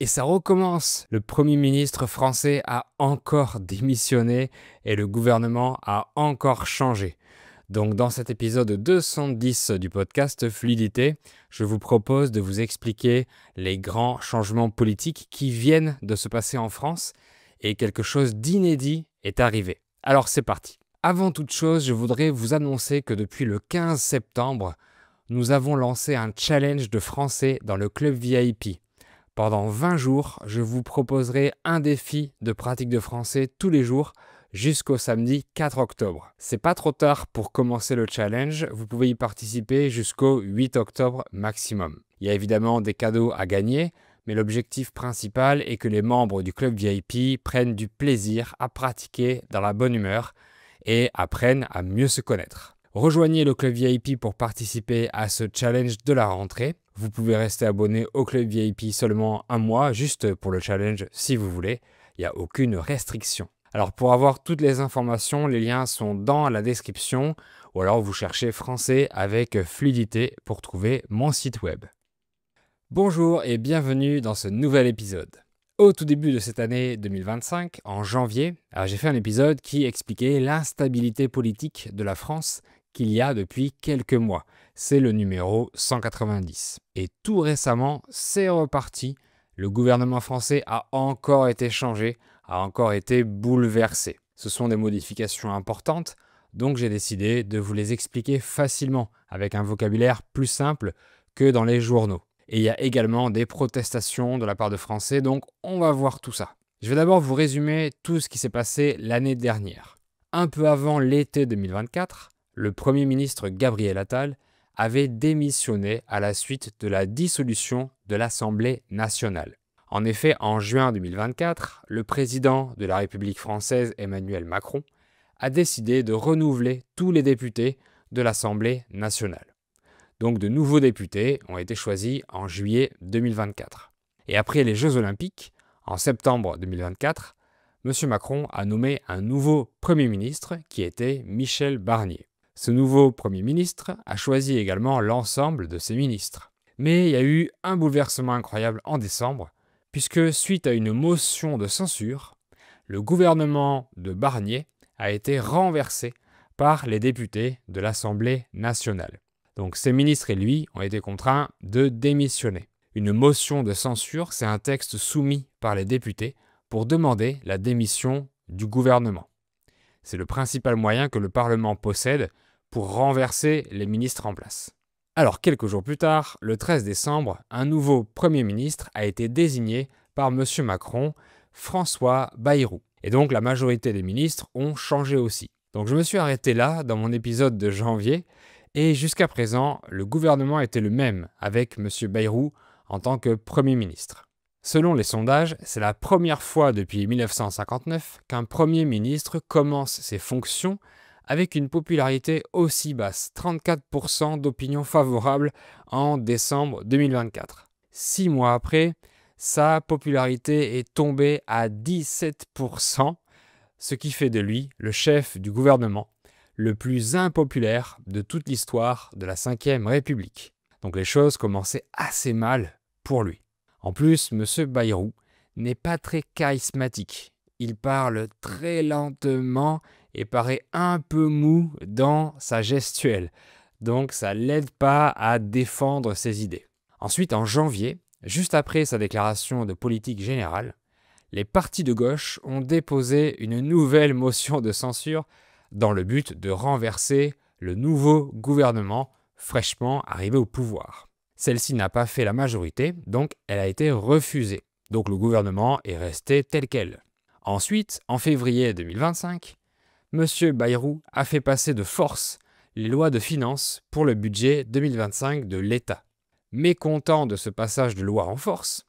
Et ça recommence. Le Premier ministre français a encore démissionné et le gouvernement a encore changé. Donc dans cet épisode 210 du podcast Fluidité, je vous propose de vous expliquer les grands changements politiques qui viennent de se passer en France et quelque chose d'inédit est arrivé. Alors c'est parti. Avant toute chose, je voudrais vous annoncer que depuis le 15 septembre, nous avons lancé un challenge de français dans le club VIP. Pendant 20 jours, je vous proposerai un défi de pratique de français tous les jours jusqu'au samedi 4 octobre. C'est pas trop tard pour commencer le challenge, vous pouvez y participer jusqu'au 8 octobre maximum. Il y a évidemment des cadeaux à gagner, mais l'objectif principal est que les membres du club VIP prennent du plaisir à pratiquer dans la bonne humeur et apprennent à mieux se connaître. Rejoignez le club VIP pour participer à ce challenge de la rentrée. Vous pouvez rester abonné au club VIP seulement un mois, juste pour le challenge si vous voulez. Il n'y a aucune restriction. Alors pour avoir toutes les informations, les liens sont dans la description ou alors vous cherchez français avec fluidité pour trouver mon site web. Bonjour et bienvenue dans ce nouvel épisode. Au tout début de cette année 2025, en janvier, j'ai fait un épisode qui expliquait l'instabilité politique de la France qu'il y a depuis quelques mois. C'est le numéro 190. Et tout récemment, c'est reparti. Le gouvernement français a encore été changé, a encore été bouleversé. Ce sont des modifications importantes, donc j'ai décidé de vous les expliquer facilement, avec un vocabulaire plus simple que dans les journaux. Et il y a également des protestations de la part de Français, donc on va voir tout ça. Je vais d'abord vous résumer tout ce qui s'est passé l'année dernière. Un peu avant l'été 2024, le Premier ministre Gabriel Attal avait démissionné à la suite de la dissolution de l'Assemblée nationale. En effet, en juin 2024, le président de la République française Emmanuel Macron a décidé de renouveler tous les députés de l'Assemblée nationale. Donc de nouveaux députés ont été choisis en juillet 2024. Et après les Jeux Olympiques, en septembre 2024, M. Macron a nommé un nouveau Premier ministre qui était Michel Barnier. Ce nouveau Premier ministre a choisi également l'ensemble de ses ministres. Mais il y a eu un bouleversement incroyable en décembre, puisque suite à une motion de censure, le gouvernement de Barnier a été renversé par les députés de l'Assemblée nationale. Donc ces ministres et lui ont été contraints de démissionner. Une motion de censure, c'est un texte soumis par les députés pour demander la démission du gouvernement. C'est le principal moyen que le Parlement possède pour renverser les ministres en place. Alors quelques jours plus tard, le 13 décembre, un nouveau Premier ministre a été désigné par M. Macron, François Bayrou. Et donc la majorité des ministres ont changé aussi. Donc je me suis arrêté là dans mon épisode de janvier et jusqu'à présent, le gouvernement était le même avec M. Bayrou en tant que Premier ministre. Selon les sondages, c'est la première fois depuis 1959 qu'un Premier ministre commence ses fonctions avec une popularité aussi basse, 34% d'opinion favorable en décembre 2024. 6 mois après, sa popularité est tombée à 17%, ce qui fait de lui le chef du gouvernement le plus impopulaire de toute l'histoire de la Ve République. Donc les choses commençaient assez mal pour lui. En plus, M. Bayrou n'est pas très charismatique. Il parle très lentement et paraît un peu mou dans sa gestuelle. Donc ça ne l'aide pas à défendre ses idées. Ensuite, en janvier, juste après sa déclaration de politique générale, les partis de gauche ont déposé une nouvelle motion de censure dans le but de renverser le nouveau gouvernement fraîchement arrivé au pouvoir. Celle-ci n'a pas fait la majorité, donc elle a été refusée. Donc le gouvernement est resté tel quel. Ensuite, en février 2025, M. Bayrou a fait passer de force les lois de finances pour le budget 2025 de l'État. Mécontents de ce passage de loi en force,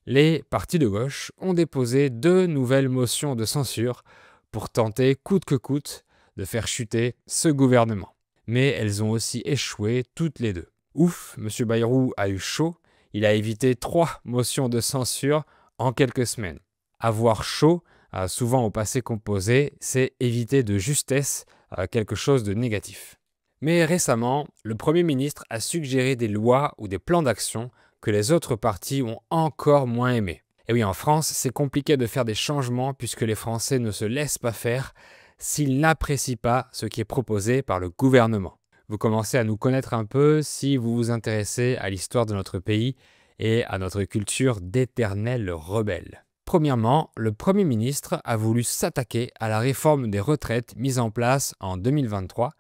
les partis de gauche ont déposé 2 nouvelles motions de censure pour tenter coûte que coûte de faire chuter ce gouvernement. Mais elles ont aussi échoué toutes les deux. Ouf, M. Bayrou a eu chaud, il a évité 3 motions de censure en quelques semaines. Avoir chaud, souvent au passé composé, c'est éviter de justesse quelque chose de négatif. Mais récemment, le Premier ministre a suggéré des lois ou des plans d'action que les autres partis ont encore moins aimés. Et oui, en France, c'est compliqué de faire des changements puisque les Français ne se laissent pas faire s'ils n'apprécient pas ce qui est proposé par le gouvernement. Vous commencez à nous connaître un peu si vous vous intéressez à l'histoire de notre pays et à notre culture d'éternels rebelles. Premièrement, le Premier ministre a voulu s'attaquer à la réforme des retraites mise en place en 2023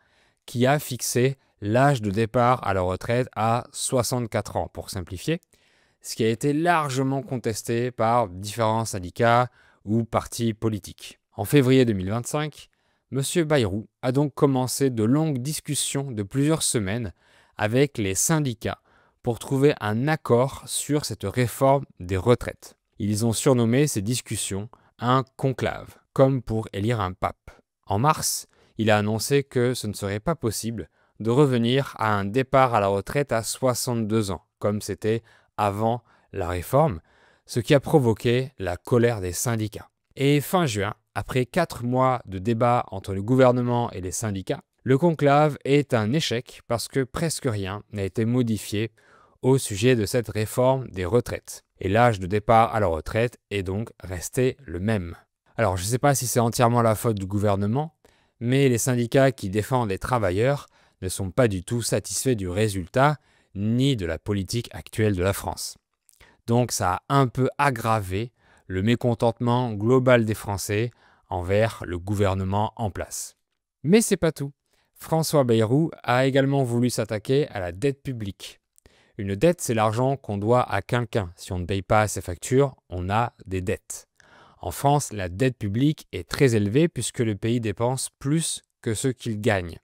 qui a fixé l'âge de départ à la retraite à 64 ans, pour simplifier, ce qui a été largement contesté par différents syndicats ou partis politiques. En février 2025, M. Bayrou a donc commencé de longues discussions de plusieurs semaines avec les syndicats pour trouver un accord sur cette réforme des retraites. Ils ont surnommé ces discussions un conclave, comme pour élire un pape. En mars, il a annoncé que ce ne serait pas possible de revenir à un départ à la retraite à 62 ans, comme c'était avant la réforme, ce qui a provoqué la colère des syndicats. Et fin juin, après 4 mois de débats entre le gouvernement et les syndicats, le conclave est un échec parce que presque rien n'a été modifié au sujet de cette réforme des retraites. Et l'âge de départ à la retraite est donc resté le même. Alors je ne sais pas si c'est entièrement la faute du gouvernement, mais les syndicats qui défendent les travailleurs ne sont pas du tout satisfaits du résultat ni de la politique actuelle de la France. Donc ça a un peu aggravé le mécontentement global des Français envers le gouvernement en place. Mais c'est pas tout. François Bayrou a également voulu s'attaquer à la dette publique. Une dette, c'est l'argent qu'on doit à quelqu'un. Si on ne paye pas ses factures, on a des dettes. En France, la dette publique est très élevée puisque le pays dépense plus que ce qu'il gagne.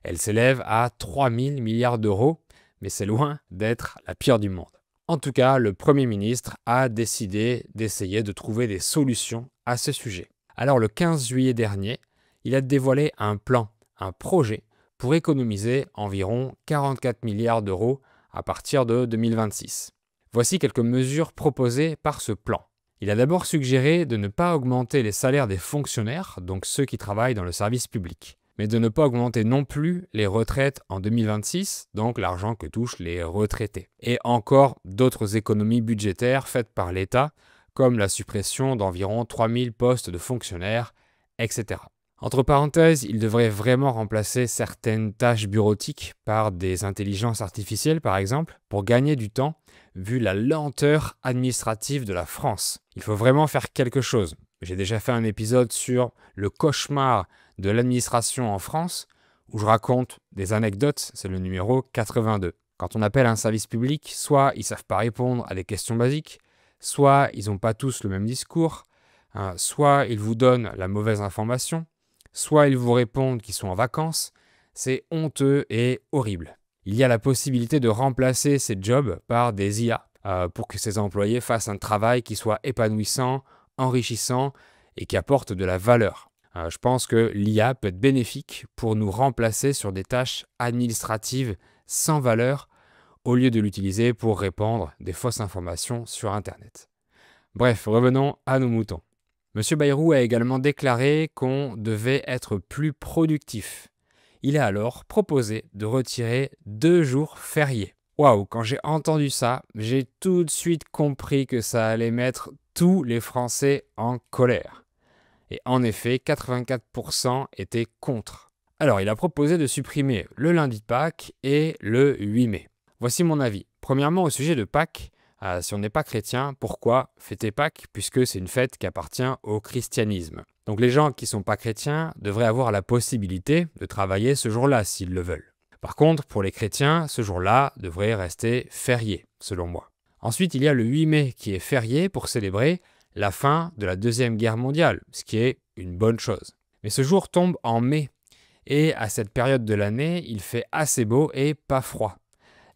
Elle s'élève à 3 000 milliards d'euros, mais c'est loin d'être la pire du monde. En tout cas, le Premier ministre a décidé d'essayer de trouver des solutions à ce sujet. Alors le 15 juillet dernier, il a dévoilé un plan, un projet pour économiser environ 44 milliards d'euros à partir de 2026. Voici quelques mesures proposées par ce plan. Il a d'abord suggéré de ne pas augmenter les salaires des fonctionnaires, donc ceux qui travaillent dans le service public, mais de ne pas augmenter non plus les retraites en 2026, donc l'argent que touchent les retraités. Et encore d'autres économies budgétaires faites par l'État, comme la suppression d'environ 3000 postes de fonctionnaires, etc. Entre parenthèses, il devrait vraiment remplacer certaines tâches bureautiques par des intelligences artificielles, par exemple, pour gagner du temps, vu la lenteur administrative de la France. Il faut vraiment faire quelque chose. J'ai déjà fait un épisode sur le cauchemar de l'administration en France, où je raconte des anecdotes, c'est le numéro 82. Quand on appelle un service public, soit ils ne savent pas répondre à des questions basiques, soit ils n'ont pas tous le même discours, soit ils vous donnent la mauvaise information, soit ils vous répondent qu'ils sont en vacances. C'est honteux et horrible. Il y a la possibilité de remplacer ces jobs par des IA pour que ces employés fassent un travail qui soit épanouissant, enrichissant et qui apporte de la valeur. Je pense que l'IA peut être bénéfique pour nous remplacer sur des tâches administratives sans valeur au lieu de l'utiliser pour répandre des fausses informations sur Internet. Bref, revenons à nos moutons. M. Bayrou a également déclaré qu'on devait être plus productif. Il a alors proposé de retirer 2 jours fériés. Waouh, quand j'ai entendu ça, j'ai tout de suite compris que ça allait mettre tous les Français en colère. Et en effet, 84% étaient contre. Alors, il a proposé de supprimer le lundi de Pâques et le 8 mai. Voici mon avis. Premièrement, au sujet de Pâques, si on n'est pas chrétien, pourquoi fêter Pâques? Puisque c'est une fête qui appartient au christianisme. Donc les gens qui ne sont pas chrétiens devraient avoir la possibilité de travailler ce jour-là s'ils le veulent. Par contre, pour les chrétiens, ce jour-là devrait rester férié, selon moi. Ensuite, il y a le 8 mai qui est férié pour célébrer la fin de la Deuxième Guerre mondiale, ce qui est une bonne chose. Mais ce jour tombe en mai, et à cette période de l'année, il fait assez beau et pas froid.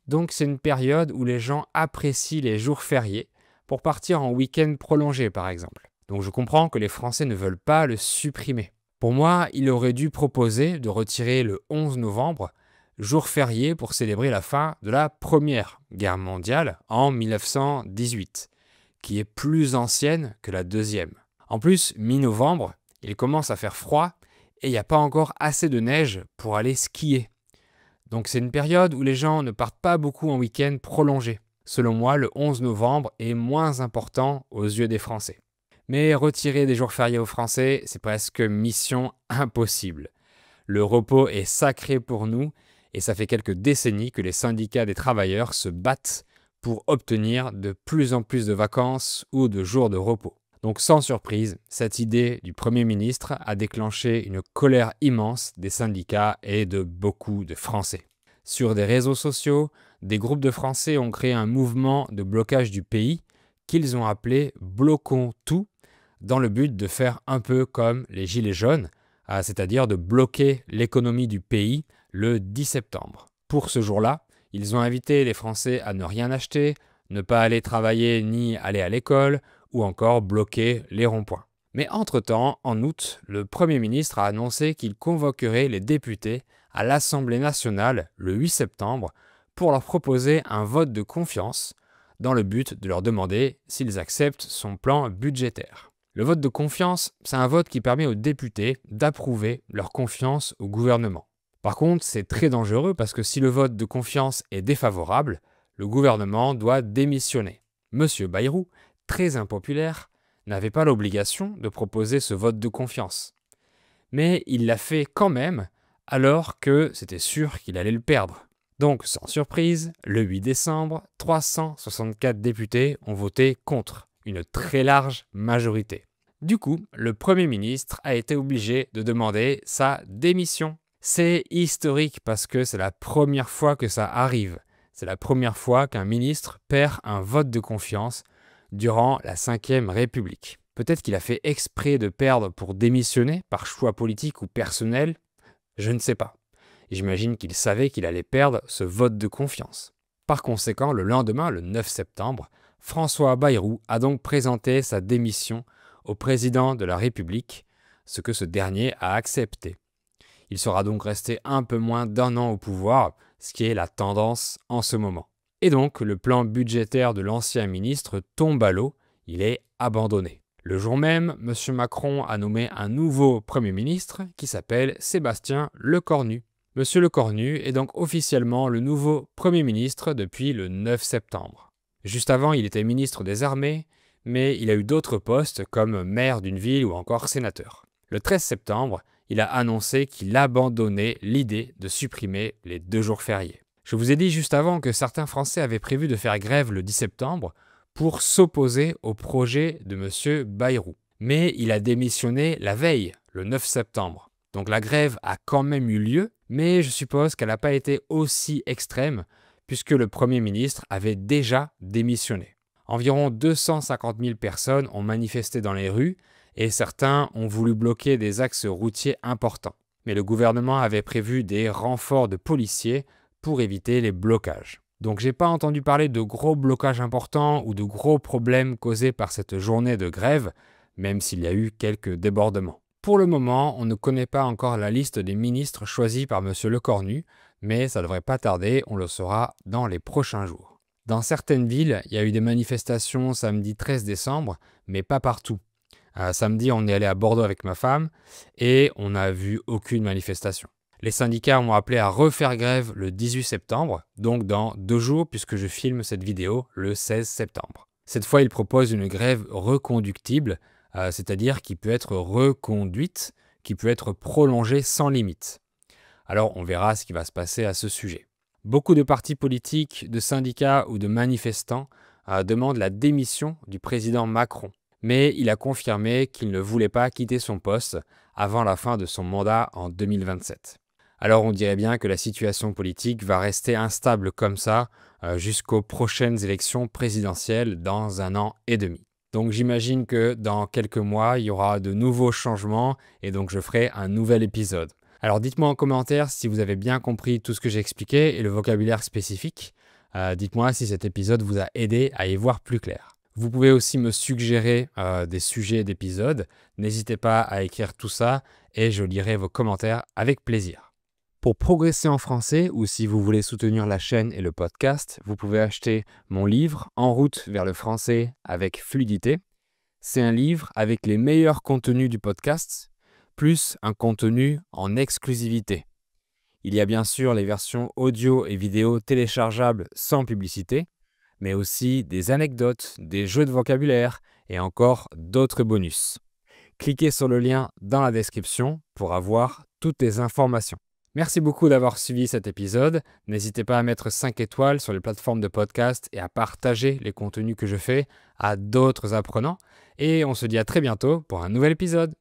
Donc c'est une période où les gens apprécient les jours fériés pour partir en week-end prolongé par exemple. Donc je comprends que les Français ne veulent pas le supprimer. Pour moi, il aurait dû proposer de retirer le 11 novembre, jour férié pour célébrer la fin de la Première Guerre mondiale en 1918, qui est plus ancienne que la deuxième. En plus, mi-novembre, il commence à faire froid et il n'y a pas encore assez de neige pour aller skier. Donc c'est une période où les gens ne partent pas beaucoup en week-end prolongé. Selon moi, le 11 novembre est moins important aux yeux des Français. Mais retirer des jours fériés aux Français, c'est presque mission impossible. Le repos est sacré pour nous et ça fait quelques décennies que les syndicats des travailleurs se battent pour obtenir de plus en plus de vacances ou de jours de repos. Donc sans surprise, cette idée du Premier ministre a déclenché une colère immense des syndicats et de beaucoup de Français. Sur des réseaux sociaux, des groupes de Français ont créé un mouvement de blocage du pays qu'ils ont appelé « Bloquons tout » dans le but de faire un peu comme les Gilets jaunes, c'est-à-dire de bloquer l'économie du pays le 10 septembre. Pour ce jour-là, ils ont invité les Français à ne rien acheter, ne pas aller travailler ni aller à l'école, ou encore bloquer les ronds-points. Mais entre-temps, en août, le Premier ministre a annoncé qu'il convoquerait les députés à l'Assemblée nationale le 8 septembre pour leur proposer un vote de confiance dans le but de leur demander s'ils acceptent son plan budgétaire. Le vote de confiance, c'est un vote qui permet aux députés d'approuver leur confiance au gouvernement. Par contre, c'est très dangereux parce que si le vote de confiance est défavorable, le gouvernement doit démissionner. Monsieur Bayrou, très impopulaire, n'avait pas l'obligation de proposer ce vote de confiance. Mais il l'a fait quand même, alors que c'était sûr qu'il allait le perdre. Donc, sans surprise, le 8 décembre, 364 députés ont voté contre, une très large majorité. Du coup, le Premier ministre a été obligé de demander sa démission. C'est historique parce que c'est la première fois que ça arrive. C'est la première fois qu'un ministre perd un vote de confiance durant la Ve République. Peut-être qu'il a fait exprès de perdre pour démissionner par choix politique ou personnel, je ne sais pas. J'imagine qu'il savait qu'il allait perdre ce vote de confiance. Par conséquent, le lendemain, le 9 septembre, François Bayrou a donc présenté sa démission au président de la République, ce que ce dernier a accepté. Il sera donc resté un peu moins d'1 an au pouvoir, ce qui est la tendance en ce moment. Et donc, le plan budgétaire de l'ancien ministre tombe à l'eau, il est abandonné. Le jour même, M. Macron a nommé un nouveau Premier ministre qui s'appelle Sébastien Lecornu. M. Lecornu est donc officiellement le nouveau Premier ministre depuis le 9 septembre. Juste avant, il était ministre des Armées, mais il a eu d'autres postes comme maire d'une ville ou encore sénateur. Le 13 septembre, il a annoncé qu'il abandonnait l'idée de supprimer les 2 jours fériés. Je vous ai dit juste avant que certains Français avaient prévu de faire grève le 10 septembre pour s'opposer au projet de M. Bayrou. Mais il a démissionné la veille, le 9 septembre. Donc la grève a quand même eu lieu, mais je suppose qu'elle n'a pas été aussi extrême puisque le Premier ministre avait déjà démissionné. Environ 250 000 personnes ont manifesté dans les rues et certains ont voulu bloquer des axes routiers importants. Mais le gouvernement avait prévu des renforts de policiers pour éviter les blocages. Donc j'ai pas entendu parler de gros blocages importants ou de gros problèmes causés par cette journée de grève, même s'il y a eu quelques débordements. Pour le moment, on ne connaît pas encore la liste des ministres choisis par M. Lecornu, mais ça devrait pas tarder, on le saura dans les prochains jours. Dans certaines villes, il y a eu des manifestations samedi 13 décembre, mais pas partout. Samedi, on est allé à Bordeaux avec ma femme et on n'a vu aucune manifestation. Les syndicats ont appelé à refaire grève le 18 septembre, donc dans 2 jours puisque je filme cette vidéo le 16 septembre. Cette fois, ils proposent une grève reconductible, c'est-à-dire qui peut être reconduite, qui peut être prolongée sans limite. Alors, on verra ce qui va se passer à ce sujet. Beaucoup de partis politiques, de syndicats ou de manifestants demandent la démission du président Macron. Mais il a confirmé qu'il ne voulait pas quitter son poste avant la fin de son mandat en 2027. Alors on dirait bien que la situation politique va rester instable comme ça jusqu'aux prochaines élections présidentielles dans 1 an et demi. Donc j'imagine que dans quelques mois, il y aura de nouveaux changements et donc je ferai un nouvel épisode. Alors dites-moi en commentaire si vous avez bien compris tout ce que j'ai expliqué et le vocabulaire spécifique. Dites-moi si cet épisode vous a aidé à y voir plus clair. Vous pouvez aussi me suggérer des sujets d'épisodes. N'hésitez pas à écrire tout ça et je lirai vos commentaires avec plaisir. Pour progresser en français ou si vous voulez soutenir la chaîne et le podcast, vous pouvez acheter mon livre En route vers le français avec fluidité. C'est un livre avec les meilleurs contenus du podcast, plus un contenu en exclusivité. Il y a bien sûr les versions audio et vidéo téléchargeables sans publicité, mais aussi des anecdotes, des jeux de vocabulaire et encore d'autres bonus. Cliquez sur le lien dans la description pour avoir toutes les informations. Merci beaucoup d'avoir suivi cet épisode. N'hésitez pas à mettre 5 étoiles sur les plateformes de podcast et à partager les contenus que je fais à d'autres apprenants. Et on se dit à très bientôt pour un nouvel épisode.